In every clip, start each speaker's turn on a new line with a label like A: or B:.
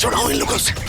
A: छुड़ाऊं इन लोगों से।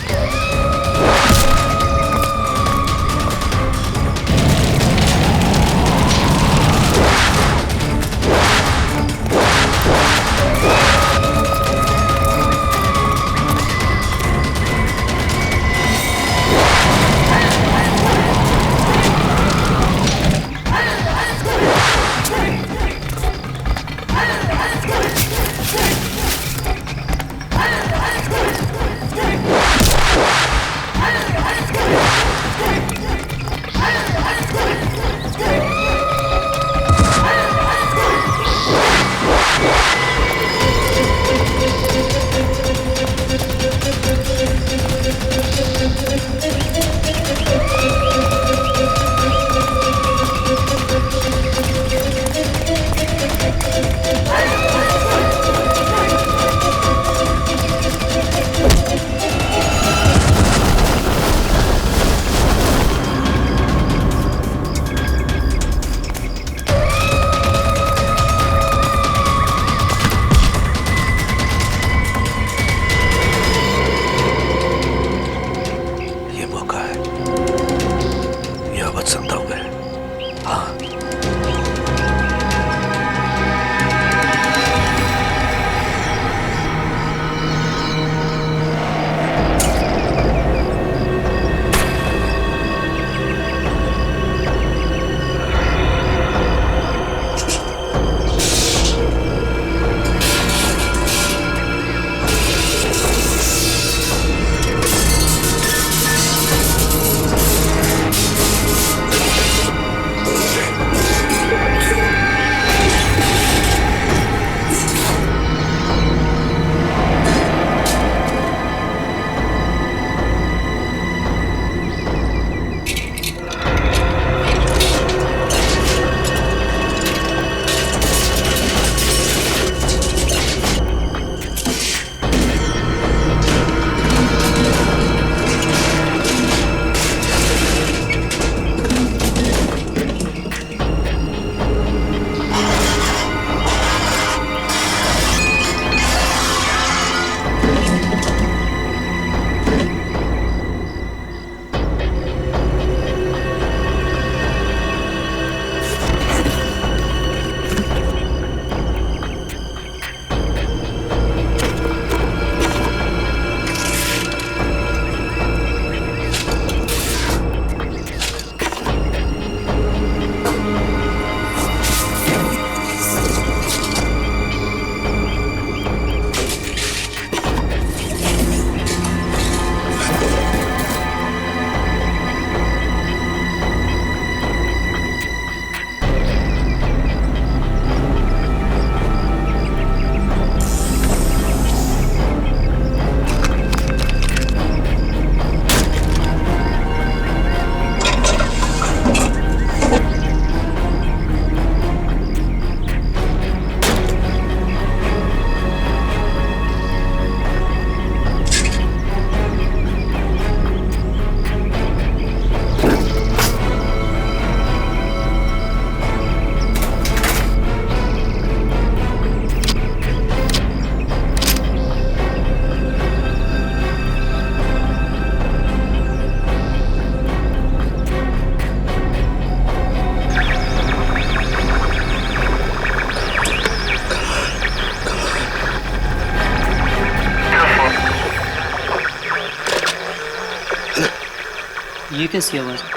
B: ये कैसी आवाज है?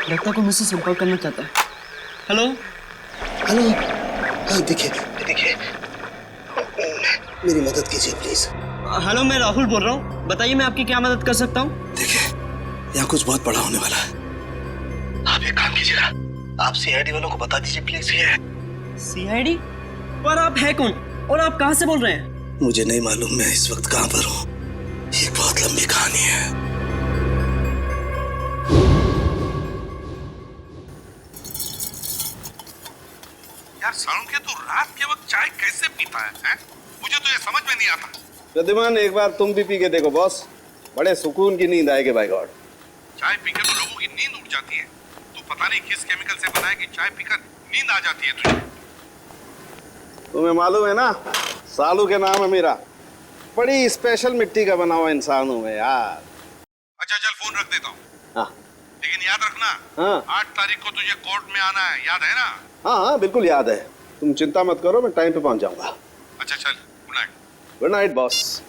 B: लगता है कोई मुझसे संपर्क करना चाहता है। हेलो
A: हेलो, हाँ देखिए देखिए, मेरी मदद कीजिए प्लीज।
B: हेलो, मैं राहुल बोल रहा हूँ, बताइए मैं आपकी क्या मदद कर सकता हूँ।
A: देखिए यहाँ कुछ बहुत बड़ा होने वाला है, आप एक काम कीजिएगा, आप सीआईडी वालों को बता दीजिए प्लीज। ये
B: सीआईडी? पर आप है कौन और आप कहाँ से बोल रहे हैं?
A: मुझे नहीं मालूम मैं इस वक्त कहाँ पर हूँ, ये बहुत लंबी कहानी है।
C: यार सालुंखे, तू रात के वक्त चाय कैसे पीता है? मुझे तो ये समझ में नहीं आता।
D: प्रद्युमन, एक बार तुम भी पी के देखो बॉस, बड़े सुकून की नींद आएगी बाय गॉड।
C: चाय पीकर तो लोगों की नींद उड़ जाती है। तू पता नहीं किस केमिकल से बना है कि चाय पीकर नींद आ जाती है तुझे।
D: तुम्हें मालूम है ना, सालू के नाम है मेरा, बड़ी स्पेशल मिट्टी का बना हुआ इंसान हूँ मैं यार।
C: अच्छा चल फोन रख देता हूँ,
D: हाँ
C: लेकिन याद रखना
D: हाँ
C: 8 तारीख को तुझे कोर्ट में आना है, याद है ना?
D: हाँ हाँ बिल्कुल याद है। तुम चिंता मत करो, मैं टाइम पे पहुंच जाऊंगा।
C: अच्छा चल, good night.
D: Good night boss.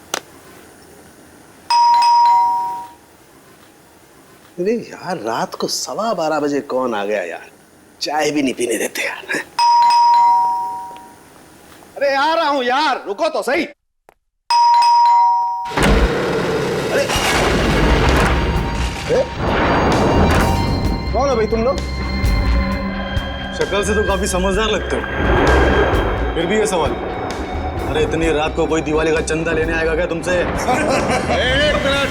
D: अरे यार रात को 12:15 बजे कौन आ गया यार, चाय भी नहीं पीने देते यार। अरे आ रहा हूं यार, रुको तो सही। अरे कौन हो भाई तुम लोग?
E: शक्ल से तो काफी समझदार लगते हो, फिर भी ये सवाल। अरे इतनी रात को कोई दिवाली का चंदा लेने आएगा क्या तुमसे?
D: एक मिनट,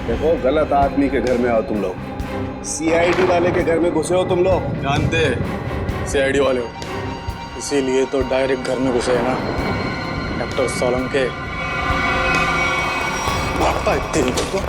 D: देखो गलत आदमी के घर में आओ तुम लोग। सीआईडी वाले के घर में घुसे हो तुम लोग।
E: जानते सीआईडी वाले हो, इसीलिए तो डायरेक्ट घर में घुसे है ना। डॉक्टर सोलंके भागता है तेरी को।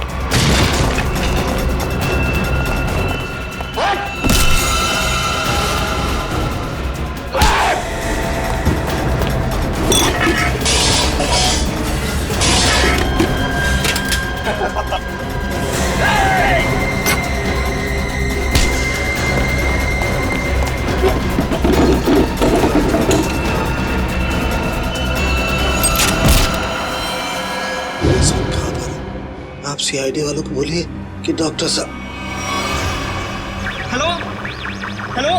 A: आप सीआईडी वालों को बोलिए कि डॉक्टर साहब।
B: हेलो हेलो,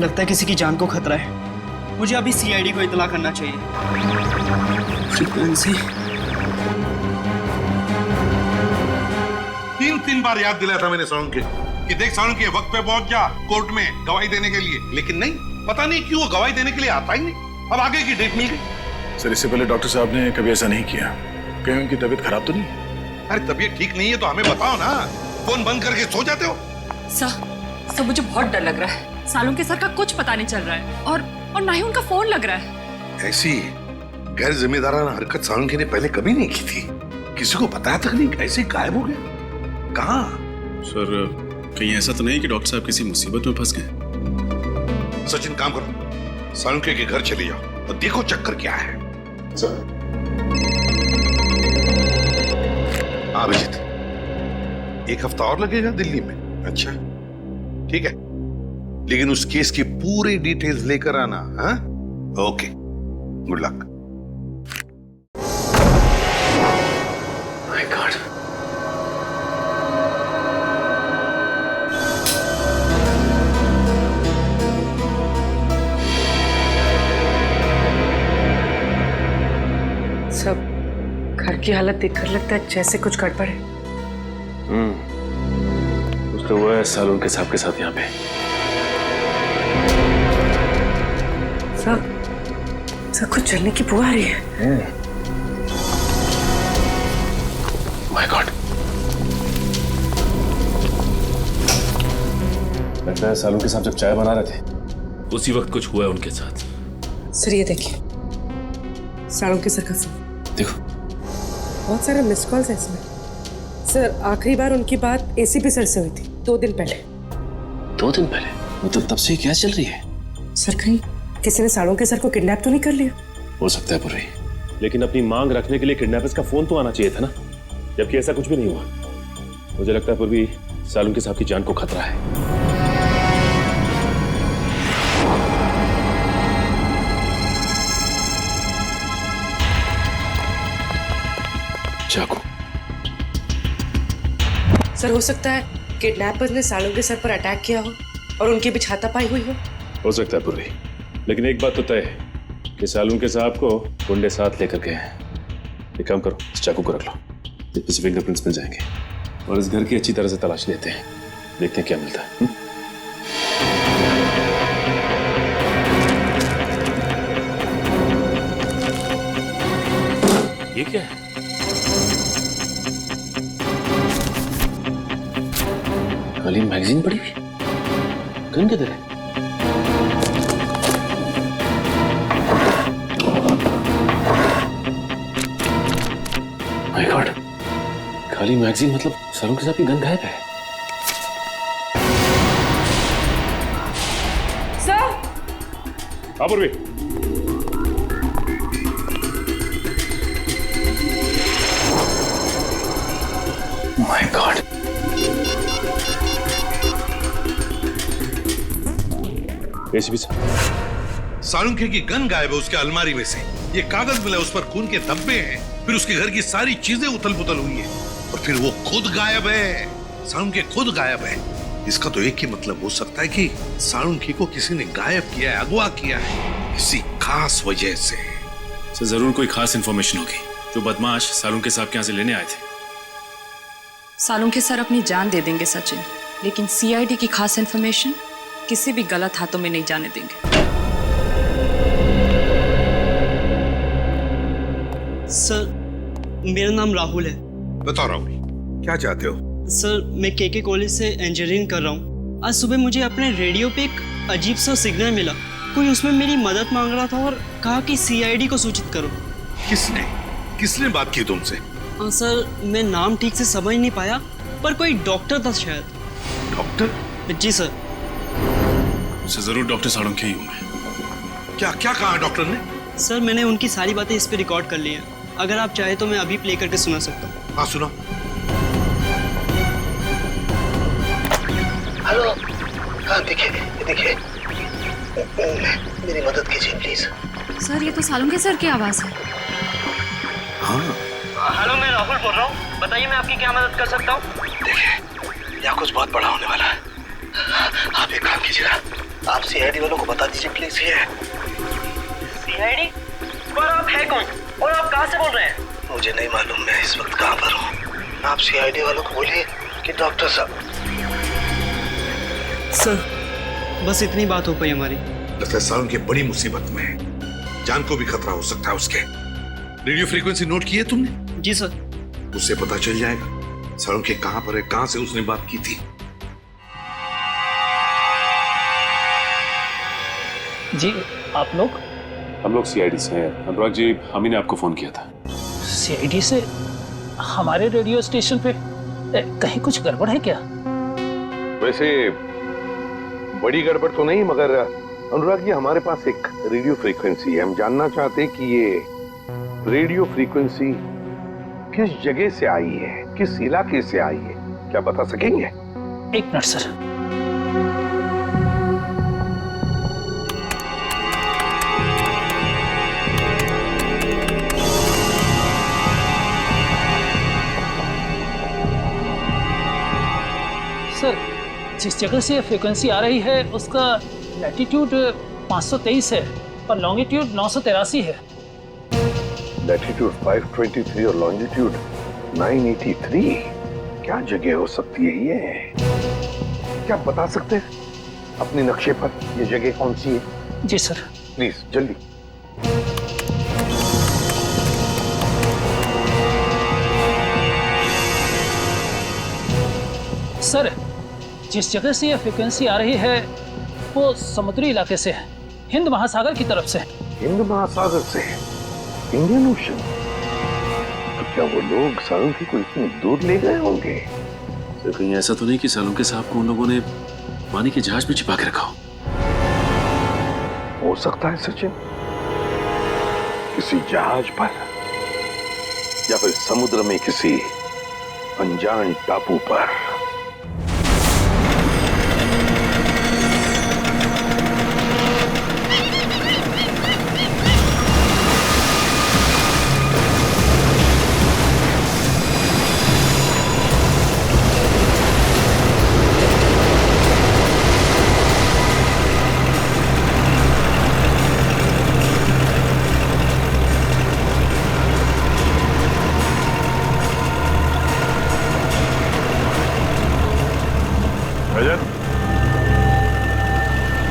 B: लगता है किसी की जान को खतरा है। मुझे अभी सीआईडी को इत्तला करना चाहिए। फ्रीक्वेंसी
C: 3 बार याद दिलाया था मैंने सालुंके कि देख सालुंके वक्त पे पहुंच जा कोर्ट में गवाही देने के लिए, लेकिन नहीं, पता नहीं क्यों वो गवाही देने के लिए आता ही नहीं। अब आगे की डेट मिल गई।
F: सर इससे पहले डॉक्टर साहब ने कभी ऐसा नहीं किया। कहीं उनकी तबीयत खराब तो नहीं?
C: अरे तबीयत ठीक नहीं है तो हमें बताओ ना, फोन बंद करके सो जाते हो।
G: सर मुझे बहुत डर लग रहा है। सालुंके सर का कुछ पता नहीं चल रहा है और ना ही उनका फोन लग रहा है।
C: ऐसी गैर जिम्मेदाराना हरकत सालुंके ने पहले कभी नहीं की थी। किसी को बताया तक नहीं, ऐसे गायब हो गया। कहाँ?
H: सर कहीं ऐसा तो नहीं कि डॉक्टर साहब किसी मुसीबत में फंस गए?
C: सचिन काम करो, सालुंके के घर चले जाओ और देखो चक्कर क्या है। अभिजीत, 1 हफ्ता और लगेगा दिल्ली में। अच्छा ठीक है, लेकिन उस केस की पूरी डिटेल्स लेकर आना। हाँ okay, good luck.
A: My God,
G: सब घर की हालत देखकर लगता है जैसे कुछ गड़बड़ है।
H: कुछ तो हुआ है सालुंके साहब के साथ यहाँ पे।
G: सब कुछ जलने की बुआ आ रही है।
H: माय गॉड, लगता है सालुंके साहब जब चाय बना रहे थे उसी वक्त कुछ हुआ है उनके साथ।
I: सर ये देखिए, सालुंके सर का फोन।
H: देखो
I: बहुत सारे मिस कॉल्स है इसमें। सर आखिरी बार उनकी बात एसीपी सर से हुई थी 2 दिन पहले।
H: 2 दिन पहले? मतलब तब से क्या चल रही है?
I: सर कहीं किसी ने सालुंके सर को किडनैप तो नहीं कर लिया?
H: हो सकता है पूरी, लेकिन अपनी मांग रखने के लिए किडनैपर्स का फोन तो आना चाहिए था ना, जबकि ऐसा कुछ भी नहीं हुआ। मुझे लगता है पूर्वी सालुंके साहब की जान को खतरा है। चाकू।
I: सर हो सकता है किडनैपर्स ने सालुंके सर पर अटैक किया हो और उनकी भी छातापाई हुई हो
H: सकता है पूर्वी, लेकिन एक बात तो तय है कि सालुंके साहब को गुंडे साथ लेकर गए हैं। एक काम करो, इस चाकू को रख लो, इसमें से फिंगरप्रिंट्स मिल जाएंगे और इस घर की अच्छी तरह से तलाश लेते हैं, देखते हैं क्या मिलता है। ये क्या है? खाली मैगजीन पड़ी हुई, गन किधर है? माय गॉड, खाली मैगजीन मतलब सालुंके साहब की गन गायब है।
I: सर
H: हाँ पूर्वी, माय गॉड। एसीपी साहब,
C: सालुंखे की गन गायब है उसके अलमारी में से। ये कागज मिला, उस पर खून के धब्बे हैं। फिर उसके घर की सारी चीजें उथल पुथल हुई है और फिर वो खुद गायब है। सालुंखे खुद गायब है। इसका तो एक ही मतलब हो सकता है कि सालुंखे को किसी ने गायब किया है, अगवा किया है किसी खास वजह से।
H: सर जरूर कोई खास इंफॉर्मेशन होगी जो बदमाश सालुंखे साहब के यहाँ से लेने आए थे।
G: सालुंखे सर अपनी जान दे देंगे सचिन, लेकिन सीआईडी की खास इंफॉर्मेशन किसी भी गलत हाथों में नहीं जाने देंगे।
B: सर मेरा नाम राहुल है।
C: बताओ राहुल, क्या चाहते हो?
B: सर मैं केके कॉलेज से इंजीनियरिंग कर रहा हूँ। आज सुबह मुझे अपने रेडियो पे एक अजीब सा सिग्नल मिला। कोई उसमें मेरी मदद मांग रहा था और कहा कि सीआईडी को सूचित करो।
C: किसने बात की तुमसे?
B: सर मैं नाम ठीक से समझ नहीं पाया, पर कोई डॉक्टर था शायद।
C: डॉक्टर?
B: जी सर।
H: जरूर डॉक्टर सालुंखे ही हूँ मैं।
C: क्या क्या कहा डॉक्टर ने?
B: सर मैंने उनकी सारी बातें इस पे रिकॉर्ड कर ली हैं। अगर आप चाहे तो मैं अभी प्ले करके सुना सकता हूँ।
C: हाँ सुनो।
A: हेलो, हाँ देखिए देखिए, मेरी मदद कीजिए प्लीज।
G: सर ये तो सालुंखे सर की आवाज है।
C: हाँ
B: हेलो मैं राहुल बोल रहा हूँ, बताइए मैं आपकी क्या मदद कर सकता हूँ?
A: देखिए यहाँ कुछ बहुत बड़ा होने वाला है। आप एक काम कीजिएगा, आप सीआईडी वालों को बता दीजिए प्लीज। ये
B: सीआईडी? पर आप है कौन और आप कहाँ से बोल रहे हैं?
A: मुझे नहीं मालूम मैं इस वक्त कहाँ पर हूँ। आप सीआईडी वालों को बोलिए कि डॉक्टर साहब।
B: सर बस इतनी बात हो पाई हमारी।
C: लगता है सालुंखे बड़ी मुसीबत में है, जान को भी खतरा हो सकता है उसके। रेडियो फ्रीक्वेंसी नोट की है तुमने?
B: जी सर।
C: उससे पता चल जाएगा सालुंखे कहाँ पर है, कहाँ से उसने बात की थी।
J: जी आप लोग?
H: हम लोग सीआईडी से हैं। अनुराग जी, हम ही ने आपको फोन किया था।
J: सीआईडी से? हमारे रेडियो स्टेशन पे कहीं कुछ गड़बड़ है क्या?
C: वैसे बड़ी गड़बड़ तो नहीं, मगर अनुराग जी हमारे पास एक रेडियो फ्रीक्वेंसी है। हम जानना चाहते हैं कि ये रेडियो फ्रीक्वेंसी किस जगह से आई है, किस इलाके से आई है, क्या बता सकेंगे?
J: एक मिनट सर। सर जिस जगह से फ्रीक्वेंसी आ रही है उसका लैटिट्यूड 523 है और लॉन्गिट्यूड 983 है।
C: लैटिट्यूड 523 और लॉन्जिट्यूड 983। क्या जगह हो सकती है ये? क्या आप बता सकते हैं अपने नक्शे पर ये जगह कौन सी है?
J: जी सर।
C: प्लीज जल्दी।
J: सर जिस जगह से यह फ्रीक्वेंसी आ रही है वो समुद्री इलाके से है, हिंद महासागर की तरफ से।
C: हिंद महासागर से? Indian ocean? तो क्या वो लोग सालुंखे को इतनी दूर ले गए होंगे?
H: तो कहीं ऐसा तो नहीं कि सालुंखे साहब को उन लोगों ने पानी के जहाज में छिपा के रखा
C: हो सकता है सचिन, किसी जहाज पर या फिर समुद्र में किसी अनजान टापू पर।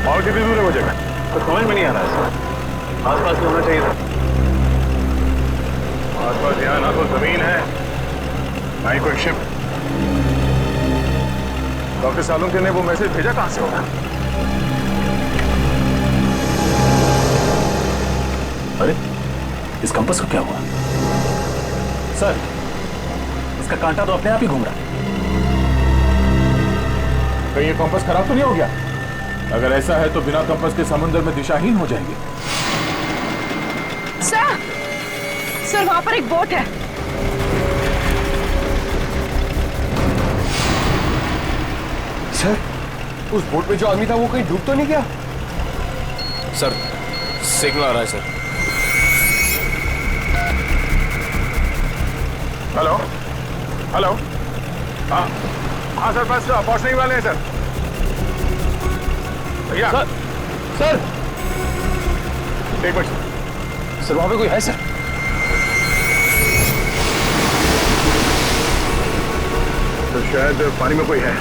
F: और कितनी दूर है वो जगह? तो समझ में नहीं आ रहा है। आसपास होना चाहिए था। आसपास यहाँ ना तो जमीन है ना ही कोई शिप। डॉक्टर सालुंखे ने वो मैसेज भेजा कहां से होगा? अरे इस कंपास को क्या हुआ? सर इसका कांटा तो अपने आप ही घूम रहा है। कहीं ये कंपास खराब तो नहीं हो गया? अगर ऐसा है तो बिना कंपास के समुद्र में दिशाहीन हो जाएंगे।
I: सर, सर वहां पर एक बोट है।
D: सर, उस बोट में जो आदमी था वो कहीं डूब तो नहीं गया? सर, सिग्नल आ रहा है सर।
F: हेलो हेलो, हाँ हाँ सर, बस पहुंचने ही वाले हैं सर। भैया सर, सर एक मिनट सर, वहां पे कोई है सर? तो शायद पानी में कोई है।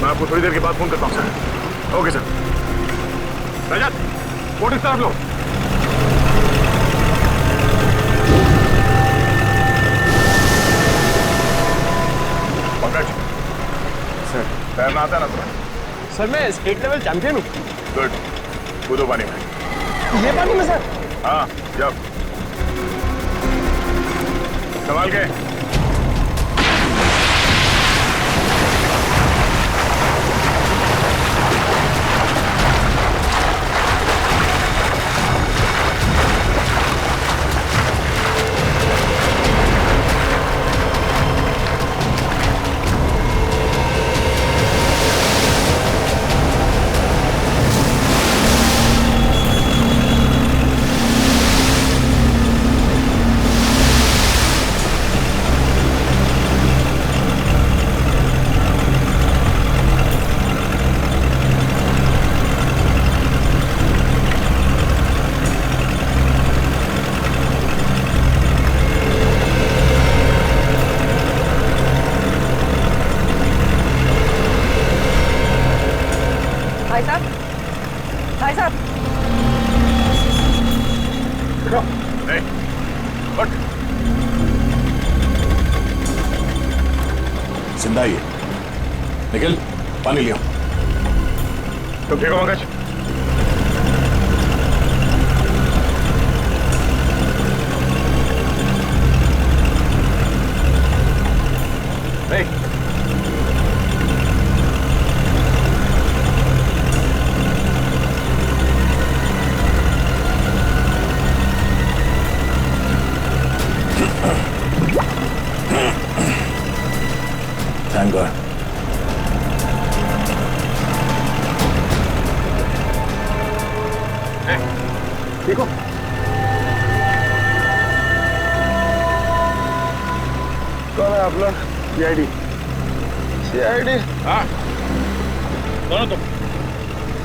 F: मैं आपको थोड़ी देर के बाद फोन करता हूं sir. Okay sir. Rajat, boat इस तरफ लो। पंकज सर, तैरना आता है ना तुम्हें?
D: सर मैं स्टेट लेवल चैंपियन हूँ।
F: गुड, कूदो पानी में।
D: ये पानी में सर?
F: हाँ, जब संभाल के।
I: भाई साहब,
F: नहीं, बट
D: जिंदा ही है। निखिल, पानी लिया।
F: तुम ठीक हो पंकज? नहीं,
D: Thank God.
F: ठीक हो?
D: कौन है आप लोग? CID? CID?
F: हाँ, दोनों तुम?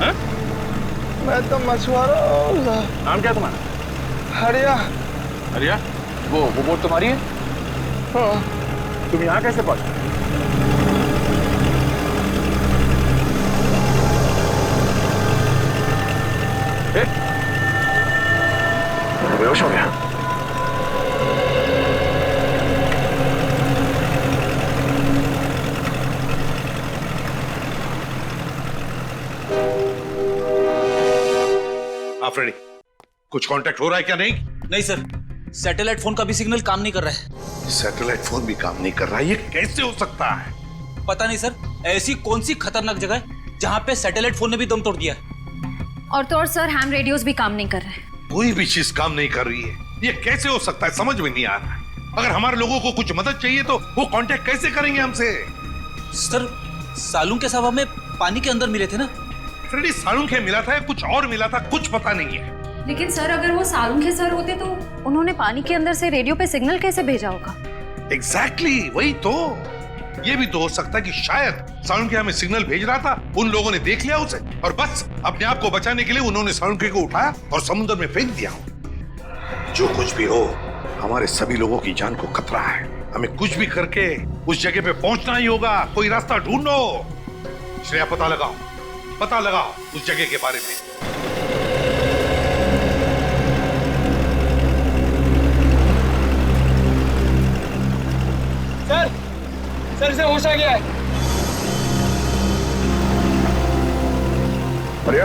F: हाँ?
D: मैं तो मछुआरा हूँ।
F: नाम क्या तुम्हारा?
D: हरिया।
F: हरिया? वो बोट तुम्हारी है?
D: हाँ।
F: तुम यहाँ कैसे पहुंचे? बेहोश हो गया।
C: आफरीदी, कुछ कांटेक्ट हो रहा है क्या? नहीं
K: नहीं सर, सैटेलाइट फोन का भी सिग्नल काम नहीं कर रहा है।
C: सैटेलाइट फोन भी काम नहीं कर रहा है, ये कैसे हो सकता है?
K: पता नहीं सर, ऐसी कौन सी खतरनाक जगह है जहाँ पे सैटेलाइट फोन ने भी दम तोड़ दिया है।
L: और तो और सर, हैम रेडियोस भी काम नहीं कर रहे हैं।
C: कोई भी चीज काम नहीं कर रही है, ये कैसे हो सकता है? समझ में नहीं आ रहा है। अगर हमारे लोगों को कुछ मदद चाहिए तो वो कांटेक्ट कैसे करेंगे हमसे?
K: सर, सालून के साहब हमें पानी के अंदर मिले थे ना।
C: फ्रेडी, सालून के मिला था या कुछ और मिला था, कुछ पता नहीं है।
L: लेकिन सर, अगर वो सालून के सर होते तो उन्होंने पानी के अंदर से रेडियो पे सिग्नल कैसे भेजा होगा?
C: एग्जैक्टली, वही तो। ये भी तो हो सकता है कि शायद सालुंके हमें सिग्नल भेज रहा था, उन लोगों ने देख लिया उसे और बस अपने आप को बचाने के लिए उन्होंने सालुंके को उठाया और समुद्र में फेंक दिया। जो कुछ भी हो, हमारे सभी लोगों की जान को खतरा है। हमें कुछ भी करके उस जगह पे पहुंचना ही होगा। कोई रास्ता ढूंढो। श्रेया, पता लगाओ उस जगह के बारे में।
E: सर से होश आ गया है।
F: बढ़िया,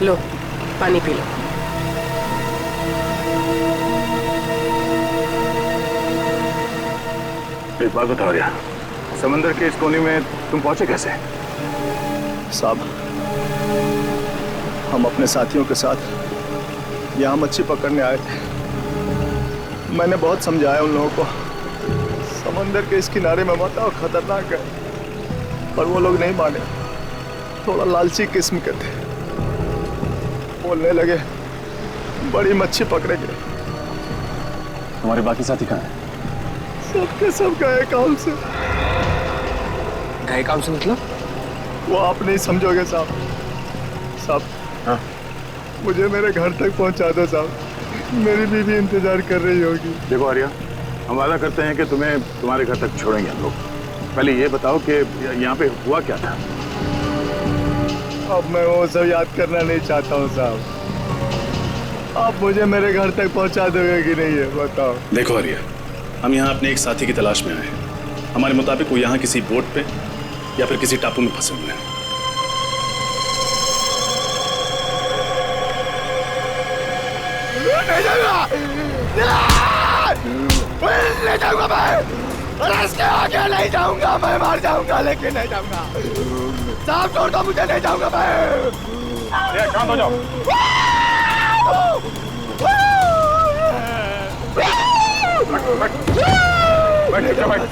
I: लो पानी पी लो।
F: एक बात बता दिया, समंदर के इस कोने में तुम पहुंचे कैसे?
D: साहब,
M: हम अपने साथियों के साथ यहाँ मच्छी पकड़ने आए थे। मैंने बहुत समझाया उन लोगों को, समंदर के इस किनारे में मत आओ, खतरनाक है, पर वो लोग नहीं माने। थोड़ा लालची किस्म के थे। बोलने लगे बड़ी मच्छी पकड़ेंगे।
F: हमारे बाकी साथी कहाँ हैं?
M: सबके सब गए काम से।
F: गए काम से मतलब?
M: वो आप नहीं समझोगे साहब। साहब,
F: हाँ?
M: मुझे मेरे घर तक पहुंचा दो साहब, मेरी बीवी इंतजार कर रही होगी।
F: देखो आर्या, हम वादा करते हैं कि तुम्हें तुम्हारे घर तक छोड़ेंगे हम लोग। पहले ये बताओ कि यहाँ पे हुआ क्या था?
M: अब मैं वो सब याद करना नहीं चाहता हूँ साहब। आप मुझे मेरे घर तक पहुँचा दोगे कि नहीं है बताओ।
F: देखो आर्या, हम यहाँ अपने एक साथी की तलाश में आए हैं। हमारे मुताबिक वो यहाँ किसी बोट पे या फिर किसी टापू में फंसे हुए हैं।
M: ले जाऊंगा मैं, और इसके आगे नहीं जाऊंगा, मैं मार जाऊंगा लेकिन नहीं जाऊंगा। साहब छोड़ दो मुझे, नहीं जाऊंगा मैं।
F: शांत हो जाओ। बैठ।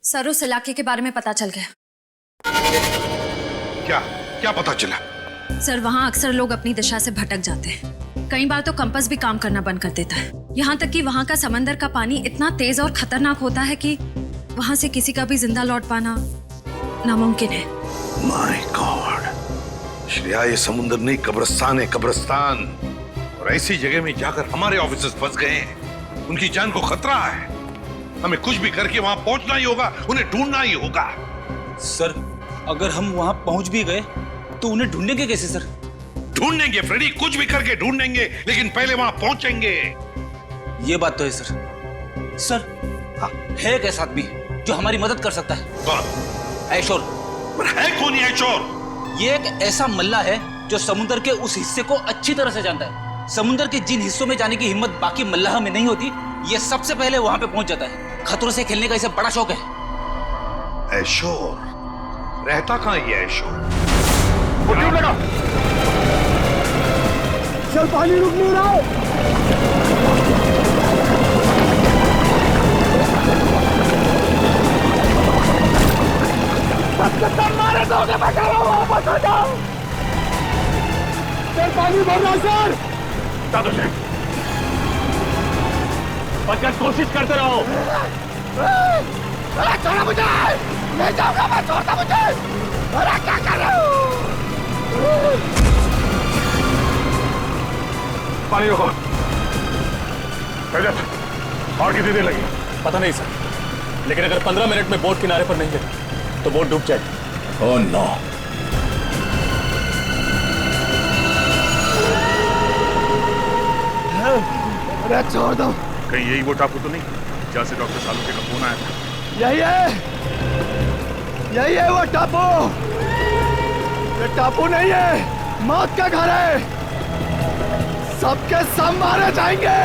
L: सर, उस इलाके के बारे में पता चल गया।
C: क्या क्या पता चला?
L: सर, वहाँ अक्सर लोग अपनी दिशा से भटक जाते हैं। कई बार तो कंपास भी काम करना बंद कर देता है। यहाँ तक कि वहाँ का समंदर का पानी इतना तेज और खतरनाक होता है कि वहाँ से किसी का भी जिंदा लौट पाना नामुमकिन है।
C: माय गॉड, श्रेया, ये समुंदर नहीं कब्रिस्तान है, कब्रिस्तान। और ऐसी जगह में जाकर हमारे ऑफिसर्स फंस गए हैं। उनकी जान को खतरा है। हमें कुछ भी करके वहां पहुंचना ही होगा, उन्हें ढूंढना ही होगा।
K: सर, अगर हम वहां पहुंच भी गए तो उन्हें ढूंढेंगे कैसे सर?
C: ढूंढेंगे फ्रेडी, कुछ भी करके ढूंढेंगे, लेकिन पहले वहां पहुंचेंगे।
K: ये बात तो है सर। सर, हाँ, है एक ऐसा आदमी जो हमारी मदद कर सकता है।
C: कौन?
K: ऐशोर।
C: है कौन ये ऐशोर?
K: ये एक ऐसा मल्ला है जो समुद्र के उस हिस्से को अच्छी तरह से जानता है। समुद्र के जिन हिस्सों में जाने की हिम्मत बाकी मल्लाह में नहीं होती, ये सबसे पहले वहां पे पहुंच जाता है। खतरों से खेलने का इसे बड़ा शौक है।
C: ऐशोर रहता कहाँ ये ऐशोर?
M: लगा। चल, पानी रुक नहीं रहा। मारे दोगे, मैं कह रहा हूँ वापस आ जाओ। सर, पानी भर रहा सर।
F: बचकर कोशिश करते रहो।
M: छोड़ा मुझे, नहीं जाऊंगा मैं, छोड़ता मुझे। अरे क्या कर रहे हो?
F: पानी रोको। और कितनी देर लगी? पता नहीं सर, लेकिन अगर 15 मिनट में बोट किनारे पर नहीं लगी तो बोट डूब जाएगी। Oh no.
M: अरे छोड़ दो।
F: कहीं यही वो टापू तो नहीं जहाँ से डॉक्टर सालुंखे का फोन आया था?
M: यही है वो टापू। ये टापू नहीं है, मौत का घर है। सबके सब मारे जाएंगे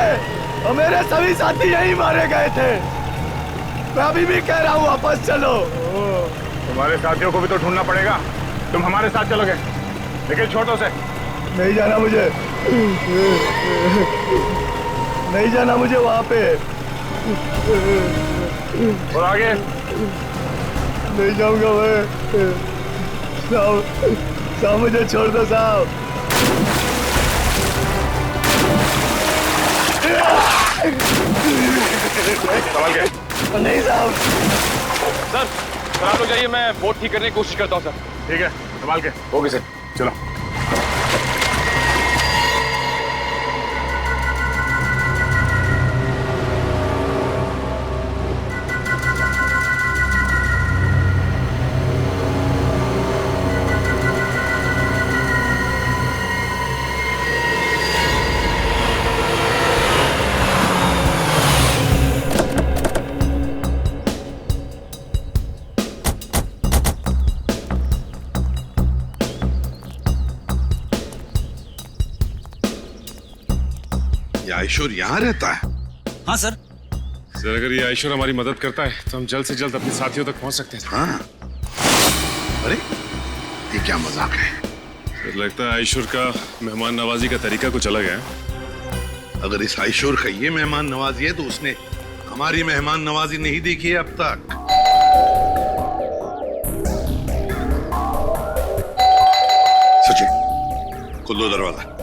M: और मेरे सभी साथी यही मारे गए थे। मैं अभी भी कह रहा हूँ वापस चलो।
F: तुम्हारे साथियों को भी तो ढूंढना पड़ेगा। तुम हमारे साथ चलोगे, लेकिन छोटों से
M: नहीं जाना मुझे। नहीं जाना मुझे वहां पे।
F: और आगे
M: नहीं जाऊंगा मैं। साहब मुझे छोड़ दो साहब।
F: संभाल के।
D: नहीं साहब।
F: सर आप लोग जाइए, मैं बोट ठीक करने की कोशिश करता हूँ सर। ठीक है, संभाल के। ओके सर, चलो।
C: आयशोर यहाँ रहता है?
K: हाँ सर।
H: सर अगर ये आयशोर हमारी मदद करता है तो हम जल्द से जल्द अपने साथियों तक पहुंच सकते हैं।
C: हाँ। अरे ये क्या मजाक है?
H: सर लगता है आयशोर का मेहमान नवाजी का तरीका कुछ अलग है।
C: अगर इस आयशोर का ये मेहमान नवाजी है तो उसने हमारी मेहमान नवाजी नहीं देखी है अब तक। सचिन खोल दो दरवाजा।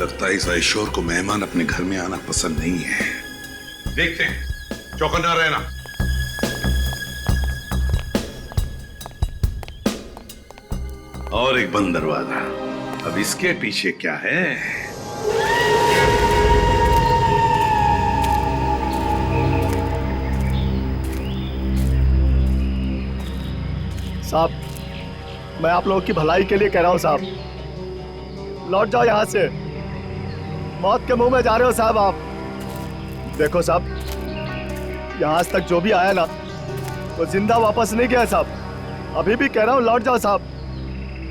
C: लगता है इस आयशोर को मेहमान अपने घर में आना पसंद नहीं है। देखते हैं, चौकन्ना रहना। और एक बंद दरवाजा। अब इसके पीछे क्या है?
M: साहब मैं आप लोगों की भलाई के लिए कह रहा हूं साहब, लौट जाओ यहां से। मौत के मुंह में जा रहे हो साहब आप। देखो साहब, यहाँ आज तक जो भी आया ना वो जिंदा वापस नहीं गया साहब। अभी भी कह रहा हूँ लौट जाओ साहब।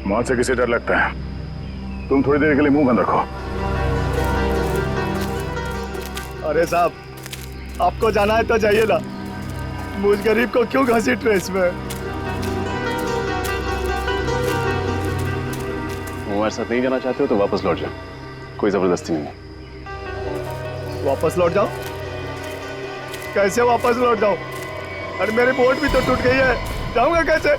F: मौत से किसे डर लगता है? तुम थोड़ी देर के लिए मुंह बंद रखो।
M: अरे साहब आपको जाना है तो जाइए ना, मुझ गरीब को क्यों घसीट रहे इसमें?
H: हमारे साथ नहीं जाना चाहते हो तो वापस लौट जाओ, कोई जबरदस्ती नहीं है।
M: वापस लौट जाओ? कैसे वापस लौट जाओ? अरे मेरी बोट भी तो टूट गई है, जाऊंगा कैसे?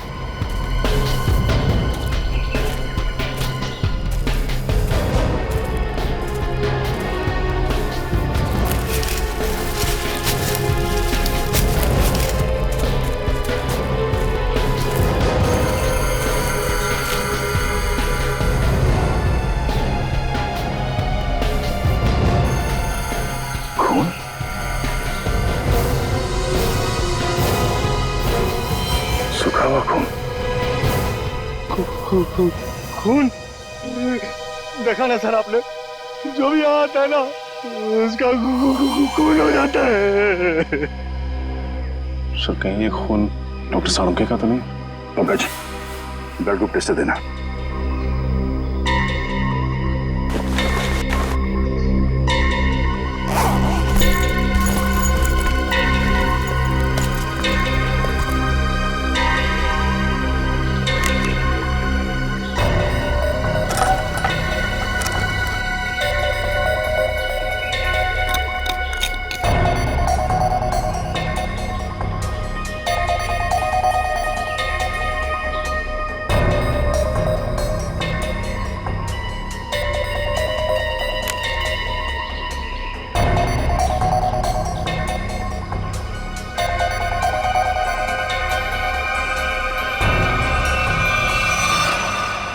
M: खून देखा ना सर आपने, जो भी यहाँ आता है ना उसका खून हो जाता है।
F: सर कहीं ये खून डॉक्टर सालुंके का तो नहीं? पंकज ब्लड ग्रुप टेस्ट देना।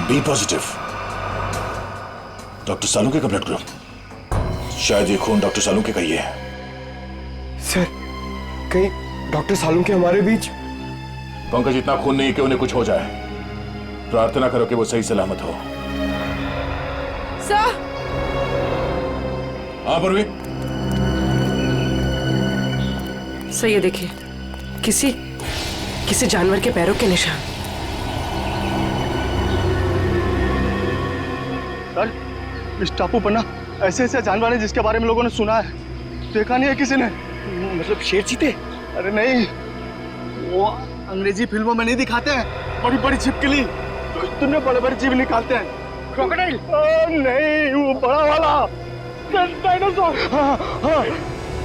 N: बी पॉजिटिव, डॉक्टर सालुंके का ब्लड ग्रुप। शायद ये खून डॉक्टर सालुंके का ही है।
M: सर कहीं डॉक्टर सालुंके हमारे बीच?
N: पंकज इतना खून नहीं कि उन्हें कुछ हो जाए। प्रार्थना करो कि वो सही सलामत हो।
I: सर
N: हाँ पूर्वी,
I: सर ये देखिए, किसी जानवर के पैरों के निशान।
M: सर इस टापू पर ना ऐसे ऐसे जानवर हैं जिसके बारे में लोगों ने सुना है, देखा नहीं है किसी ने। मतलब शेर चीते? अरे नहीं, वो अंग्रेजी फिल्मों में नहीं दिखाते हैं, बड़ी बड़ी छिपकली, तुमने बड़े बड़े जीव निकालते हैं। क्रोकोडाइल? नहीं, वो बड़ा वाला डायनासोर। हाँ,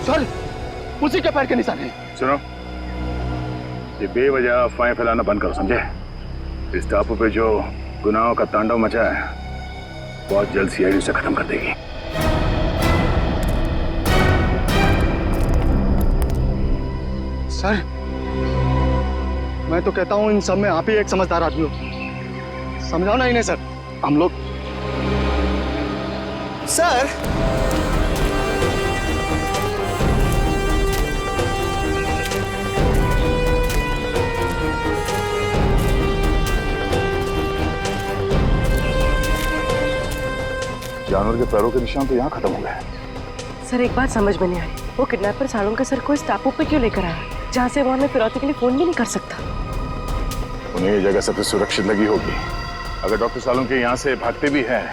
M: सर उसी के पैर के निशान है।
F: सुनो,
N: ये बेवजह अफवाहें फैलाना बंद करो, समझे? इस टापू पे जो गुनाहों का तांडव मचा है बहुत जल्द सीआईडी से खत्म कर देगी।
M: सर, मैं तो कहता हूँ इन सब में आप ही एक समझदार आदमी हो। समझाओ ना इन्हें सर। हम लोग
A: सर
N: जानवर के पैरों के निशान तो यहाँ खत्म हो गए।
I: सर एक बात समझ में नहीं आ रही, वो किडनैपर सालों के सर को इस टापू पे क्यों लेकर आया जहाँ से वो हमें फिरौती के लिए फोन भी नहीं कर सकता?
N: उन्हें ये जगह सबसे सुरक्षित लगी होगी। अगर डॉक्टर सालों के यहाँ से भागते भी हैं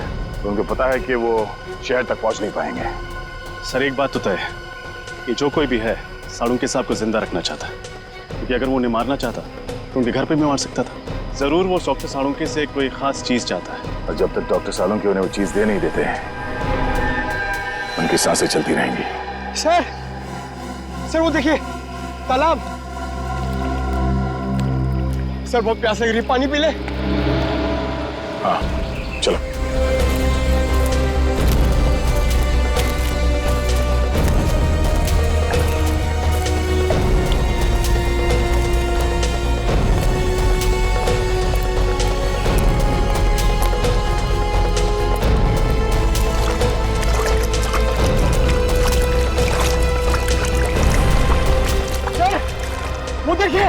N: तो उनको पता है कि वो शहर तक पहुँच नहीं पाएंगे।
H: सर एक बात तो तय है कि जो कोई भी है सालुंके साहब को जिंदा रखना चाहता है, क्योंकि अगर वो उन्हें मारना चाहता तो उनके घर पे भी मार सकता था। जरूर वो डॉक्टर सालुंके से कोई खास चीज चाहता है,
N: और जब तक डॉक्टर सालुंके उन्हें वो चीज दे नहीं देते उनकी सांसें चलती रहेंगी।
M: सर, सर वो देखिए तालाब। सर बहुत प्यास लग रही है, पानी पी ले।
N: हाँ चलो।
M: वो देखिए।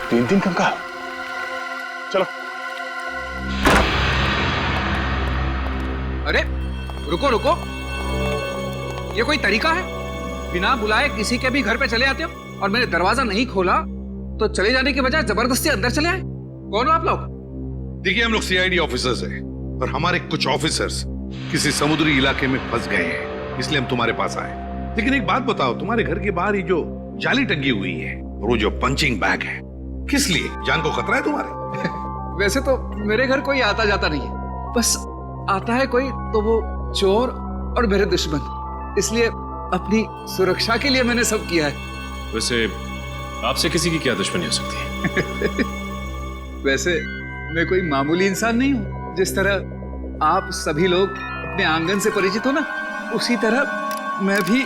N: तीन कंकाल। चलो।
K: अरे रुको रुको, ये कोई तरीका है? बिना बुलाए किसी के भी घर पे चले आते हो और मैंने दरवाजा नहीं खोला तो चले जाने के बजाय जबरदस्ती अंदर चले आए। कौन हो आप लोग?
C: देखिए हम लोग सीआईडी ऑफिसर्स हैं और हमारे कुछ ऑफिसर्स किसी समुद्री इलाके में फंस गए हैं, इसलिए हम तुम्हारे पास आए। लेकिन एक बात बताओ, तुम्हारे घर के बाहर ही जो जाली टंगी हुई है और वो जो पंचिंग बैग है, किस लिए? जान को खतरा है तुम्हारे?
K: वैसे तो मेरे घर कोई आता जाता नहीं है, बस आता है कोई तो वो चोर और मेरे दुश्मन, इसलिए अपनी सुरक्षा के लिए मैंने सब किया है।
H: वैसे आपसे किसी की क्या दुश्मनी हो सकती है?
K: वैसे मैं कोई मामूली इंसान नहीं हूँ। जिस तरह आप सभी लोग अपने आंगन से परिचित हो ना, उसी तरह मैं भी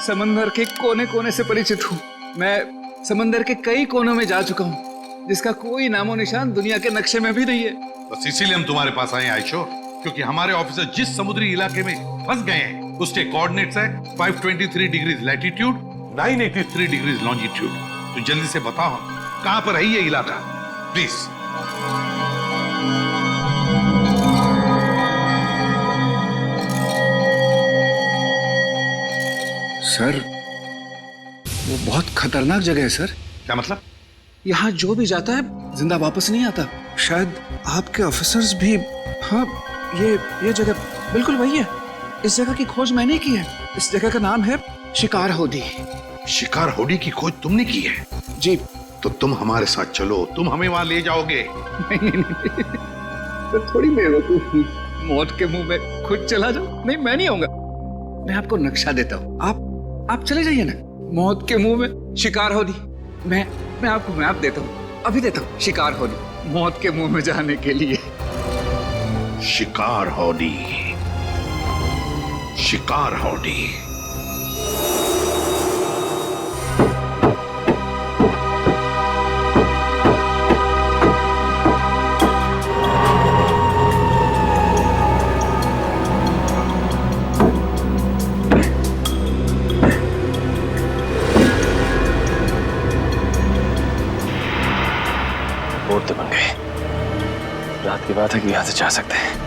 K: समंदर के कोने कोने से परिचित हूँ। मैं समंदर के कई कोनों में जा चुका हूँ जिसका कोई नामो निशान दुनिया के नक्शे में भी नहीं है।
C: बस इसीलिए हम तुम्हारे पास आए आयशो, क्योंकि हमारे ऑफिसर जिस समुद्री इलाके में फंस गए हैं उसके कोऑर्डिनेट्स है 523 डिग्रीज लैटिट्यूड, 983 डिग्रीज लॉन्जिट्यूड। तो जल्दी से बताओ कहां पर है ये इलाका, प्लीज।
A: सर वो बहुत खतरनाक जगह है सर।
C: क्या मतलब?
A: यहाँ जो भी जाता है जिंदा वापस नहीं आता। शायद आपके ऑफिसर्स भी। हाँ ये जगह बिल्कुल वही है। इस जगह की खोज मैंने की है। इस जगह का नाम है शिकार होडी।
C: शिकार होडी की खोज तुमने की है?
A: जी।
C: तो तुम हमारे साथ चलो, तुम हमें वहां ले जाओगे।
K: नहीं। तो थोड़ी बेवकूफ हूँ, मौत के मुंह में खुद चला जाओ। नहीं मैं नहीं आऊंगा, मैं आपको नक्शा देता हूँ, आप चले जाइए ना। मौत के मुंह में शिकार होडी। मैं आपको मैप देता हूँ, अभी देता हूँ। शिकार होडी, मौत के मुंह में जाने के लिए।
C: शिकार होडी, शिकार होडी।
H: बोर्ड तो बन गए। रात की बात है कि यहां से जा सकते हैं।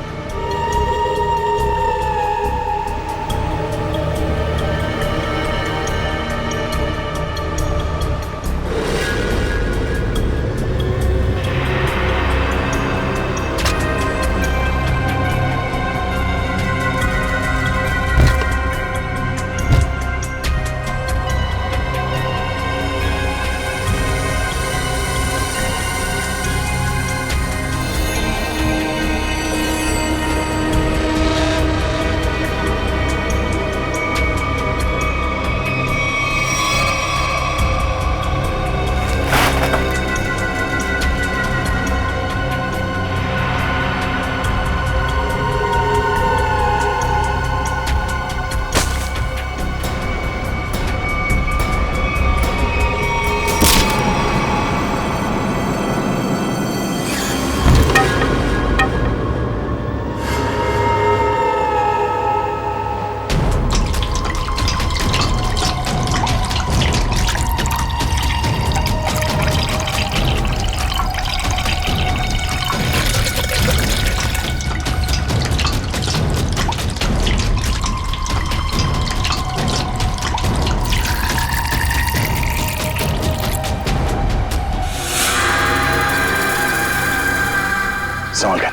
N: संभाल के।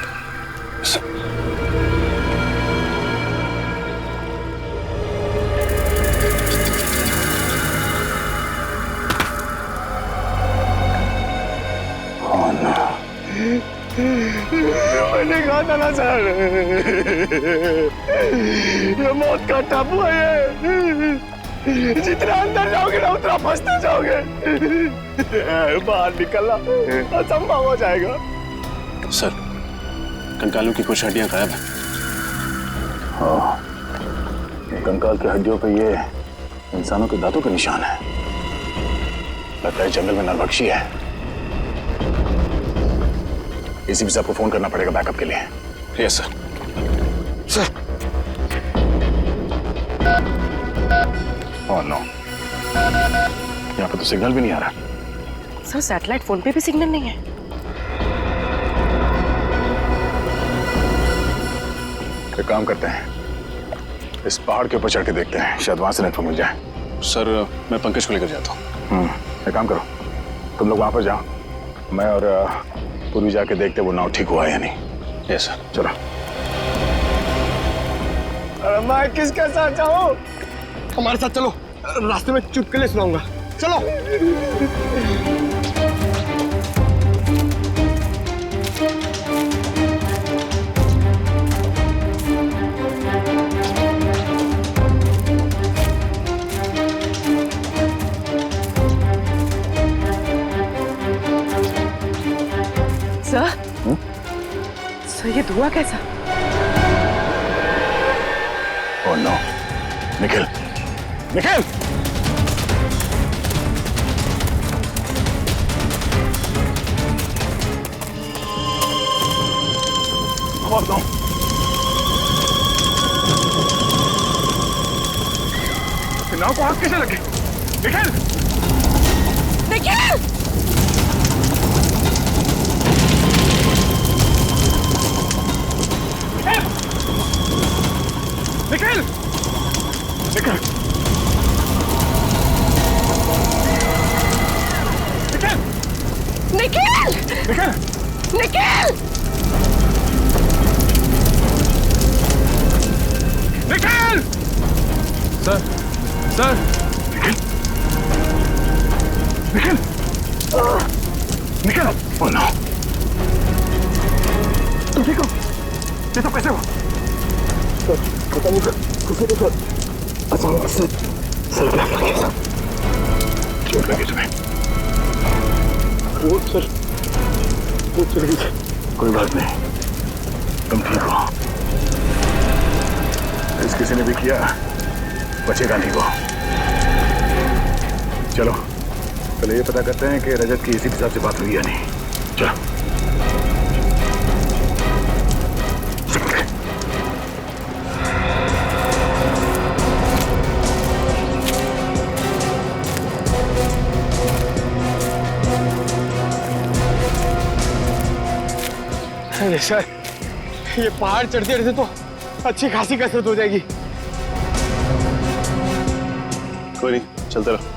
M: मैंने कहा था ना सर, ये मौत का टापू है। जितना अंदर जाओगे ना उतना फंसते जाओगे। बाहर निकलना असंभव हो जाएगा।
H: सर, कंकालों की कुछ हड्डियां गायब हैं।
N: हाँ, कंकाल की हड्डियों पे ये इंसानों के दांतों के निशान है। लगता है जंगल में नरभक्षी है। एसीपी साहब को फोन करना पड़ेगा बैकअप के लिए।
H: Yes sir.
N: Sir. Oh no, यहाँ पे तो सिग्नल भी नहीं आ रहा।
I: सर सैटेलाइट फोन पे भी सिग्नल नहीं है।
N: एक काम करते हैं, इस पहाड़ के ऊपर चढ़ के देखते हैं, शायद वहां से नेटवर्क मिल जाए।
H: सर, मैं पंकज को लेकर जाता हूँ।
N: एक काम करो, तुम लोग वहां पर जाओ, मैं और पूर्वी जाके देखते वो नाव ठीक हुआ है या नहीं।
H: Yes sir.
N: चलो।
M: मैं किसके साथ जाऊं? हमारे साथ चलो, रास्ते में चुटकुले सुनाऊंगा। चलो।
I: सर ये धुआं कैसा?
N: Oh no, Nikhil, Nikhil! और दो। नाव को आग कैसे लगे? Nikhil!
I: Nikhil!
N: Nikhil! Nikhil!
I: Nikhil! Nikhil!
N: Nikhil!
I: Nikhil!
N: Nikhil!
H: Sir, sir!
N: Nikhil! Nikhil! Nikhil! Oh no! तुम ठीक हो? ये सब कैसे हुआ? सर, पता नहीं सर, कुछ तो सर, अचानक से सर क्या कर गया सर? चोट लगी तुम्हें? वो सर, वो चल गई सर। कोई बात नहीं, तुम ठीक हो। इस किसी ने भी किया, बचेगा नहीं वो। चलो, पहले ये पता करते हैं कि रजत की एसीपी साहब से बात हुई या नहीं। चलो।
M: अरे सर, ये पहाड़ चढ़ते चढ़ते तो अच्छी खासी कसरत हो जाएगी।
H: कोई नहीं, चलते रहो।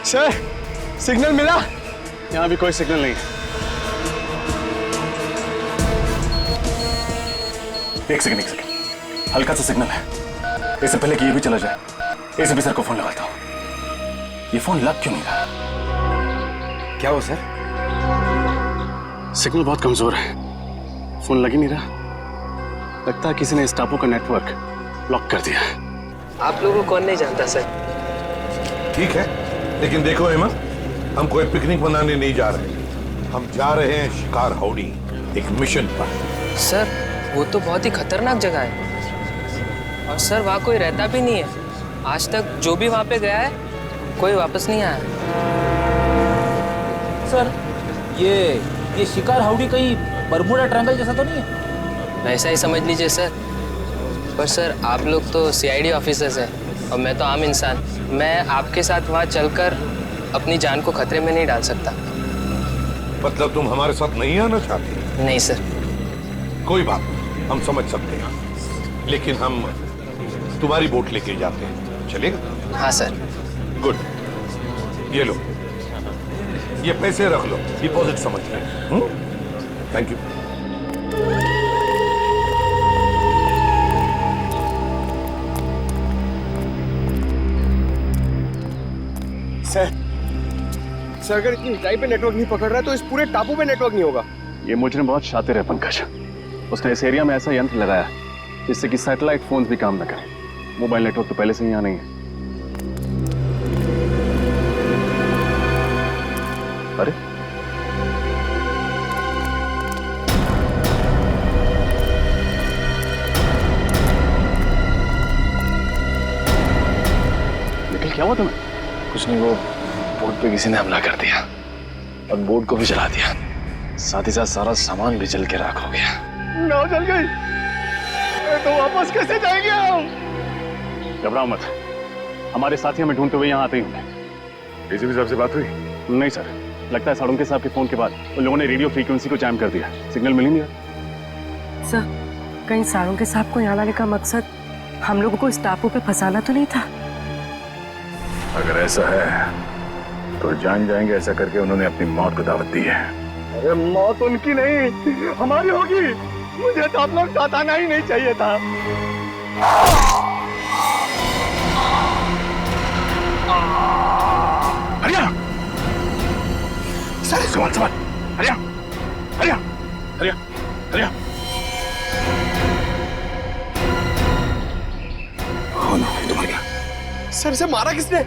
M: सर, सिग्नल मिला?
H: यहाँ भी कोई सिग्नल नहीं है।
N: एक सेकंड, हल्का सा सिग्नल है। इससे पहले कि ये भी चला जाए, एसीपी सर को फोन लगाता हूँ। ये फोन लग क्यों नहीं रहा?
M: क्या हो सर?
H: सिग्नल बहुत कमजोर है, फोन लग ही नहीं रहा। लगता है किसी ने इस टापू का नेटवर्क लॉक कर दिया है।
I: आप लोगों को कौन नहीं जानता सर?
C: ठीक है, लेकिन देखो हेमा, हम कोई पिकनिक मनाने नहीं जा रहे। हम जा रहे हैं शिकार हाउडी, एक मिशन पर।
I: सर, वो तो बहुत ही खतरनाक जगह है और सर वहाँ कोई रहता भी नहीं है। आज तक जो भी वहाँ पे गया है कोई वापस नहीं आया।
K: सर, ये शिकार हाउडी कहीं बरमूडा ट्रायंगल जैसा तो नहीं है?
I: ऐसा ही समझ लीजिए सर। पर सर, आप लोग तो सीआईडी ऑफिसर्स हैं और मैं तो आम इंसान। मैं आपके साथ वहाँ चलकर अपनी जान को खतरे में नहीं डाल सकता।
C: मतलब तुम हमारे साथ नहीं आना चाहते?
I: नहीं सर।
C: कोई बात नहीं, हम समझ सकते हैं, लेकिन हम तुम्हारी बोट लेके जाते हैं, चलेगा?
I: हाँ सर।
C: गुड, ये लो, ये पैसे रख लो, डिपॉजिट समझ लें। Thank you.
M: सर अगर इतनी ऊंचाई पे नेटवर्क नहीं पकड़ रहा है तो इस पूरे टापू पे नेटवर्क नहीं होगा।
F: ये मुजरिम बहुत शातिर है पंकज। उसने इस एरिया में ऐसा यंत्र लगाया जिससे कि सैटेलाइट फोन्स भी काम न करें। मोबाइल नेटवर्क तो पहले से ही यहाँ नहीं है। अरे निकल, क्या हुआ तुम्हें?
H: कुछ नहीं, वो बोट पे किसी ने हमला कर दिया और बोट को भी जला दिया, साथ ही साथ सारा सामान भी जल के राख हो गया।
M: नाव जल गई तो वापस कैसे जाएंगे हम?
F: घबराओ मत, हमारे साथी हमें ढूंढते हुए यहाँ आते ही होंगे।
H: डीसीपी साहब से बात हुई?
F: नहीं सर, लगता है सालुंके साहब के फोन के बाद उन लोगों ने रेडियो फ्रीक्वेंसी को जैम कर दिया, सिग्नल मिल ही नहीं रहा।
O: सर कहीं सालुंके साहब को यहाँ लाने का मकसद हम लोगों को इस टापू पे फंसाना तो नहीं था?
H: अगर ऐसा है तो जान जाएंगे, ऐसा करके उन्होंने अपनी मौत को दावत दी है।
M: अरे मौत उनकी नहीं हमारी होगी। मुझे तो आप लोग साथ आना ही नहीं चाहिए था।
H: हरिया सर, संभाल हरिया हरिया हरिया हरिया। कौन है तुम्हारा?
M: सर से मारा किसने?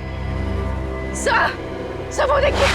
O: सर वो देखिए।